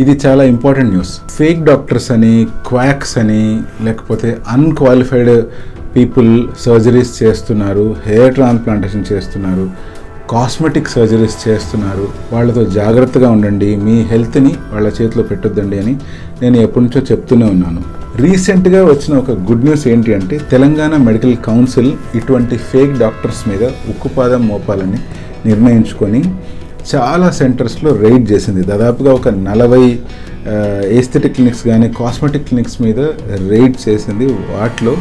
ఇది చాలా important news. Fake doctors అని, క్వాక్స్ అని, లేకపోతే అన్క్వాలిఫైడ్ పీపుల్ సర్జరీస్ చేస్తున్నారు, హెయిర్ ట్రాన్స్ప్లాంటేషన్ చేస్తున్నారు, కాస్మెటిక్ సర్జరీస్ చేస్తున్నారు. వాళ్ళతో జాగ్రత్తగా ఉండండి, మీ హెల్త్ని వాళ్ళ చేతిలో పెట్టొద్దండి అని నేను ఎప్పటి నుంచో చెప్తూనే ఉన్నాను. రీసెంట్గా వచ్చిన ఒక గుడ్ న్యూస్ ఏంటి అంటే, తెలంగాణ మెడికల్ కౌన్సిల్ ఇటువంటి ఫేక్ డాక్టర్స్ మీద ఉక్కుపాదం మోపాలని నిర్ణయించుకొని చాలా సెంటర్స్లో రైడ్ చేసింది. దాదాపుగా ఒక 40 ఏస్థెటిక్ క్లినిక్స్ కానీ కాస్మెటిక్ క్లినిక్స్ మీద రైడ్ చేసింది. వాటిలో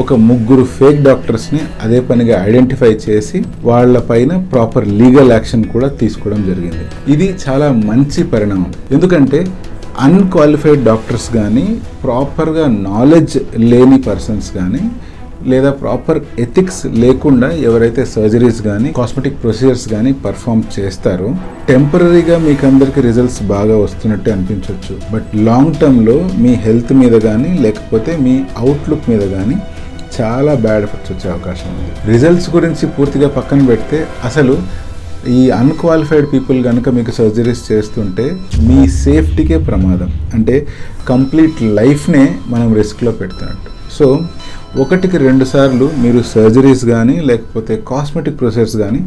ఒక 3 ఫేక్ డాక్టర్స్ని అదే పనిగా ఐడెంటిఫై చేసి వాళ్ళపైన ప్రాపర్ లీగల్ యాక్షన్ కూడా తీసుకోవడం జరిగింది. ఇది చాలా మంచి పరిణామం. ఎందుకంటే అన్క్వాలిఫైడ్ డాక్టర్స్ కానీ, ప్రాపర్గా నాలెడ్జ్ లేని పర్సన్స్ కానీ, లేదా ప్రాపర్ ఎథిక్స్ లేకుండా ఎవరైతే సర్జరీస్ కానీ కాస్మెటిక్ ప్రొసీజర్స్ కానీ పర్ఫామ్ చేస్తారో, టెంపరీగా మీకు అందరికీ రిజల్ట్స్ బాగా వస్తున్నట్టు అనిపించవచ్చు. బట్ లాంగ్ టర్మ్లో మీ హెల్త్ మీద కానీ, లేకపోతే మీ అవుట్లుక్ మీద కానీ చాలా బ్యాడ్ ఎఫెక్ట్స్ వచ్చే అవకాశం ఉంది. రిజల్ట్స్ గురించి పూర్తిగా పక్కన పెడితే, అసలు ఈ అన్క్వాలిఫైడ్ పీపుల్ కనుక మీకు సర్జరీస్ చేస్తుంటే మీ సేఫ్టీకే ప్రమాదం. అంటే కంప్లీట్ లైఫ్నే మనం రిస్క్లో పెడుతున్నట్టు. సో 1కి 2 సార్లు మీరు సర్జరీస్ కానీ లేకపోతే కాస్మెటిక్ ప్రొసీజర్స్ కానీ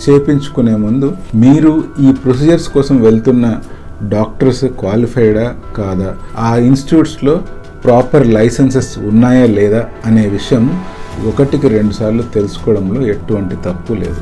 చేయించుకునే ముందు మీరు ఈ ప్రొసీజర్స్ కోసం వెళ్తున్న డాక్టర్స్ క్వాలిఫైడా కాదా, ఆ ఇన్స్టిట్యూట్స్లో ప్రాపర్ లైసెన్సెస్ ఉన్నాయా లేదా అనే విషయం 1కి 2 సార్లు తెలుసుకోవడంలో ఎటువంటి తప్పు లేదు.